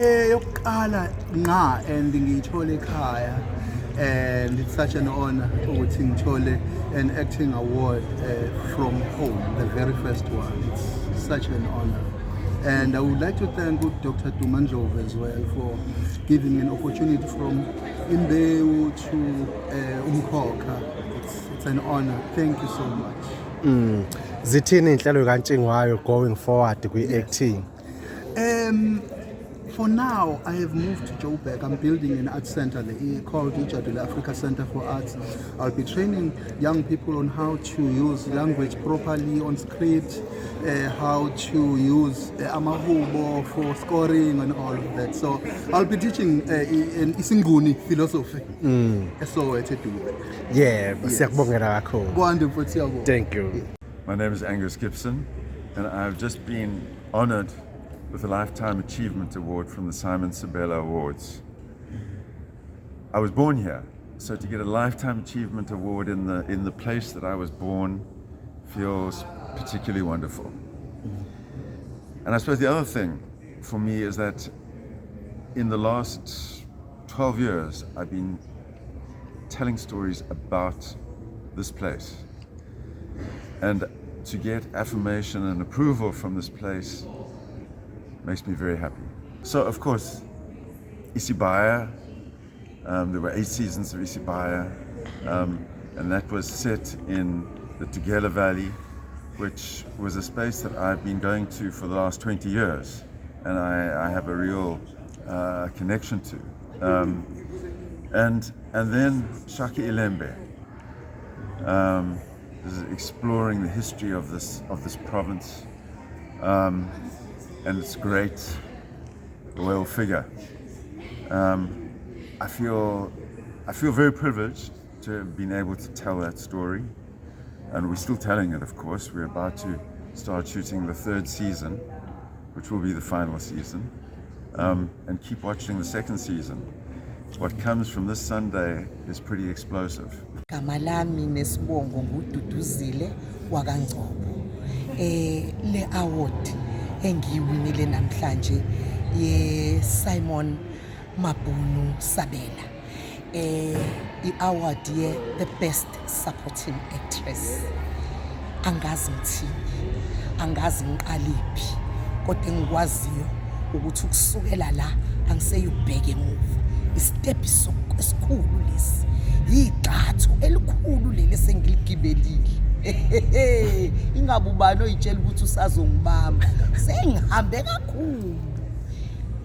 Yokuqala and ngiyithole ekhaya, and it's such an honor ukuthi ngithole an acting award from home, the very first one. It's such an honor. And I would like to thank Dr. Dumandlove as well for giving me an opportunity from Imbewu to Umkhokha. It's an honor. Thank you so much. Zithini inhlelo kaNtshingwayo going forward kwi-acting? For now, I have moved to Joburg. I'm building an art center called Ijadule Africa Center for Arts. I'll be training young people on how to use language properly on script, how to use amahubo for scoring and all of that. So I'll be teaching in Isinguni philosophy. So it's a do. Yeah, siyakubongela kakhulu. Wonderful, siyabonga. Thank you. My name is Angus Gibson, and I've just been honored with a Lifetime Achievement Award from the Simon Sabela Awards. I was born here, so to get a Lifetime Achievement Award in the place that I was born feels particularly wonderful. And I suppose the other thing for me is that in the last 12 years, I've been telling stories about this place. And to get affirmation and approval from this place makes me very happy. So, of course, Isibaya, there were 8 seasons of Isibaya, and that was set in the Tugela Valley, which was a space that I've been going to for the last 20 years, and I have a real connection to. And then Shaka Ilembe, is exploring the history of this province. And it's great royal figure. I feel very privileged to have been able to tell that story, and we're still telling it. Of course, we're about to start shooting the 3rd season, which will be the final season, and keep watching the 2nd season. What comes from this Sunday is pretty explosive. Kamalami nesibongo ngududuzile wakangcobo. Le award engiyiwinile namhlanje ye Simon Mabhunu Sabela, i-award ye the best supporting actress. Angazi ngithini, angazi ngiqaliphi, kodwa engikwaziyo ukuthi ukusukela la angiseyubheke emuva. Istep esikhulu lesi, igxathu elikhulu leli sengiligibelile. Ingabe ubani oyitshela ukuthi usazongibamba, sengihambe kakhulu.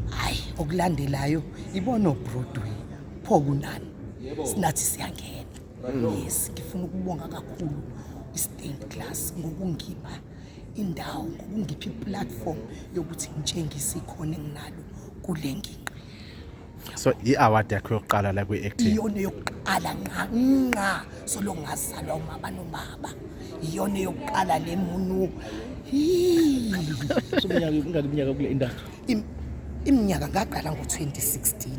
Hayi, okulandelayo ibona oBroadway, pho kunani sinathi siyangena. Yes, ngifuna ukubonga kakhulu iStained Glass ngokungipha indawo, ngokungipha iplatform yokuthi ngitshengise ikhono enginalo kule ngingqi. So i-award yakho yokuqala la kwi-acting? Iyona yokuqala nqa solo ngazalwa umama nobaba. Iyona yokuqala lemunu. So iminyaka kule industry? Iminyaka ngaqala ngo-2016.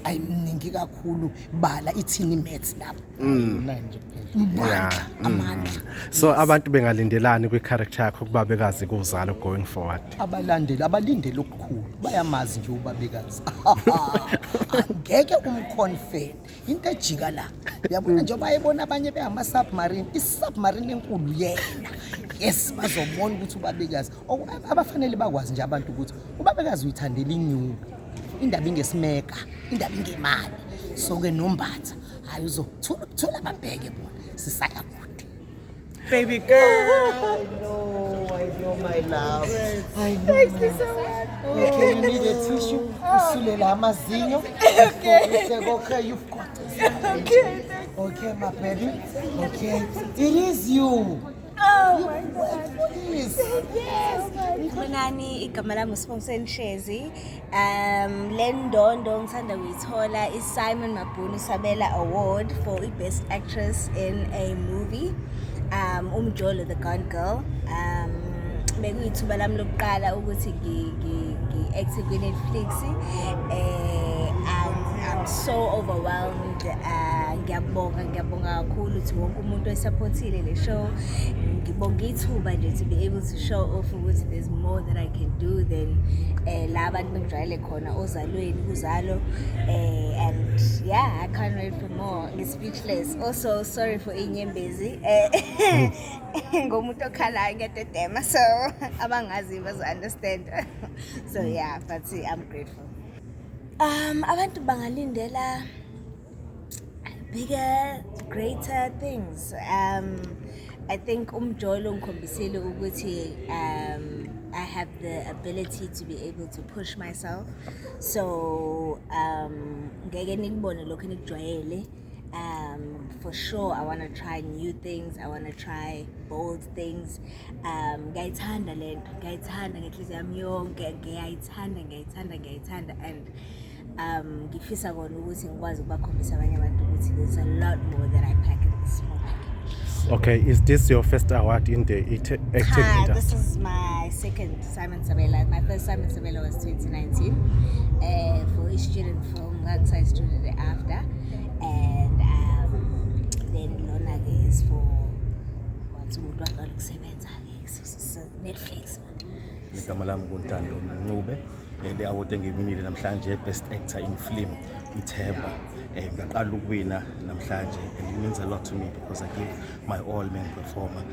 Ayiminingi kakhulu, bala ithini maths lapho. 9 nje kuphela. Amandla. So abantu bengalindelani kwi-character yakho kubabekazi kuzalo going forward? Abalindele okukhulu bayamazi nje ubabekazi. Angeke umconfirm into ejika la. Uyabona nje bayibona abanye behamba submarine, i-submarine enkulu yena. Yes, bazobona ukuthi ubabekazi. Abafanele bakwazi nje abantu ukuthi ubabekazi uyithandela inyuka. Indaba ingesimeka, indaba ingemali. So ke nombatha hayi uzothola ababheke bona sisaya kude. Baby girl, I know my love. I know. Thank you so much. Okay, you need a tissue. Usulela amazinyo. Okay, you've got it. Okay. Okay, my baby. Okay. It is you. Oh my God. Yes. Ngibonani igama lami uSibongiseni Shezi. Le ndondo ngithanda ukuyithola iSimon Mabhunu Sabela Award for the Best Actress in a Movie. Umjolo the Gone Girl. Bekuyithuba lami lokuqala ukuthi ngi-active kwi-Netflix. And I'm so overwhelmed. Ngiyabonga kakhulu ukuthi wonke umuntu esupportile le show. Ngibonga ithuba nje to be able to show off ukuthi there's more that I can do than la bantu bengijwayele khona ozalweni kuzalo. And yeah, I can't wait for more. I'm speechless. Also, sorry for inyembezi. Ngomuntu okhala ngetetema, so abangazi bazo understand. So yeah, but I'm grateful. Abantu bangalindela bigger, greater things. I think umjolo ngikhombisile ukuthi I have the ability to be able to push myself. So ngeke nikubone lokho nikujwayele. For sure, I want to try new things. I want to try bold things. Ngiyayithanda lento, ngiyayithanda ngenhliziyo yami yonke, ngiyayithanda and ngifisa kona ukuthi ngikwazi ukubakhombisa abanye abantu ukuthi there's a lot more that I pack in this small package. Okay, is this your first award in the acting industry? This is my second Simon Sabela. My first Simon Sabela was 2019 for a student film, outside student after, and then Lona is for what's Netflix. Igama lami nguNtando Ncube. Le award engiyinile namhlanje best actor in film iThemba. Ngaqala ukuwina namhlanje and it means a lot to me because I give my all man performer.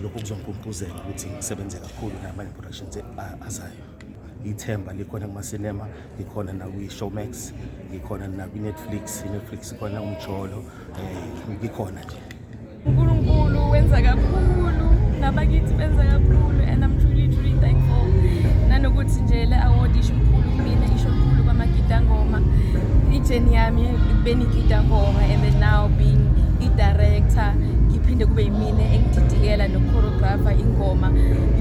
Lokho kuzongigqugquzela ukuthi ngisebenze kakhulu namanye productions azayo. iThemba likhona kuma-cinema, likhona nakwi-Showmax, likhona nakwi-Netflix, iNetflix ikhona umjolo, likhona nje. uNkulunkulu wenza kakhulu, nabakithi benza kakhulu, and I'm truly thankful. Nanokuthi nje le award isho kakhulu kumina, isho kakhulu kwaMagida Ngoma. Ijeni yami ekubeni Gida Ngoma and then now being i-director, ngiphinde kube yimina engididikela no-choreographer ingoma,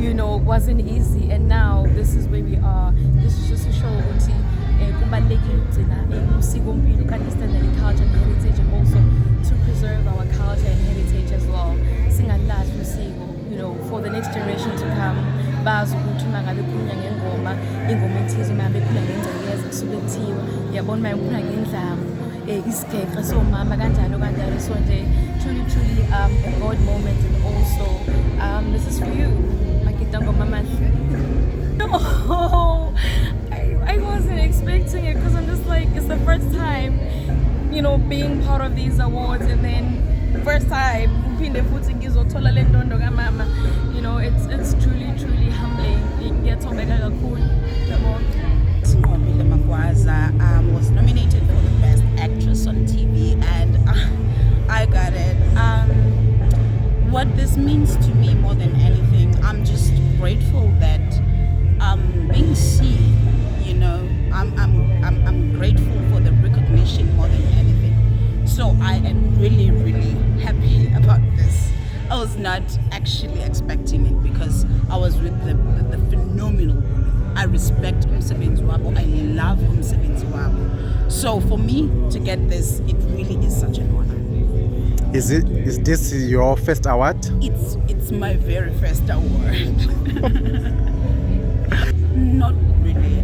you know, wasn't easy, and now this is where we are. This is just a show ukuthi kubalulekile ukugcina usikompilo, understand the culture and heritage, and also to preserve our culture and heritage as well. Singalahli usiko, you know, for the next generation to come. Bazi ukuthi mangabe kunya ngengoma, ingoma ethize mangabe kukhula ngengcekeza kusuke kuthiwa uyabona mayikhula ngendlamu isigeqa somama kanjalo so nje truly a God moment, and also this is for you Magida Ngoma Mahle. No, I wasn't expecting it because I'm just like, it's the first time, you know, being part of these awards, and then first time uphinde futhi ngizothola le ndondo kaMama, you know, it's truly humbling. Ngiyathombeka kakhulu. Nqobile Magwaza was nominated for the Best Actress on TV, and I got it. What this means to me more than anything, I'm just grateful that being seen, you know, I'm grateful for the recognition more than anything. So I am really happy about this. I was not actually expecting it because I was with the phenomenal woman. I respect umsebenzi wabo. I love umsebenzi wabo. So for me to get this, it really is such an honor. Is this your first award? It's my very first award. Not really.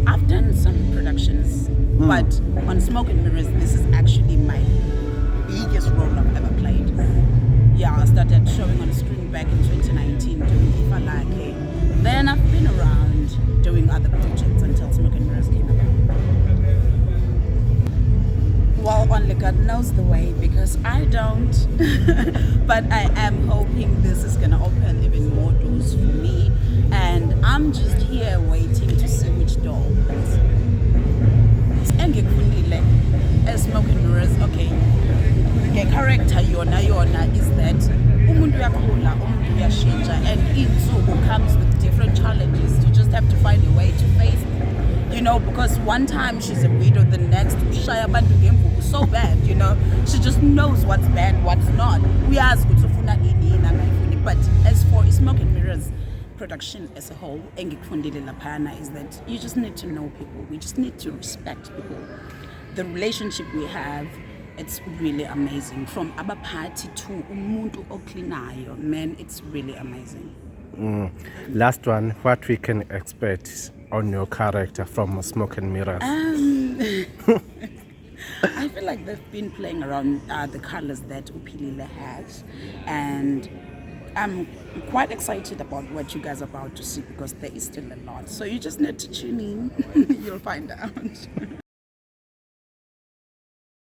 I've done some productions, but on Smoke and Mirrors, this is actually my biggest role I've ever played. Yeah, I started showing on screen back in 2019 doing If I Like It. Then I've been around doing other projects until Smoke and Mirrors came about. Well, only God knows the way because I don't. But I am hoping this is gonna open even more doors for me. And I'm just here waiting to see which door opens. As Smoke and Mirrors, okay. The character yona is that umuntu uyakhula, umuntu uyashintsha, and insuku comes with different challenges. You just have to find a way to face them. You know, because one time she's a widow, the next ushaya abantu ngemvubu so bad, you know. She just knows what's bad, what's not. We ask utufuna ini na ngayifuni. But as for Smoke and Mirrors production as a whole, engikufundile laphana is that you just need to know people. We just need to respect people. The relationship we have, it's really amazing. From abaphathi to umuntu oklinayo, man, it's really amazing. Last one, what we can expect on your character from Smoke and Mirrors? I feel like they've been playing around the colors that Upilile has, and I'm quite excited about what you guys are about to see because there is still a lot. So you just need to tune in. You'll find out.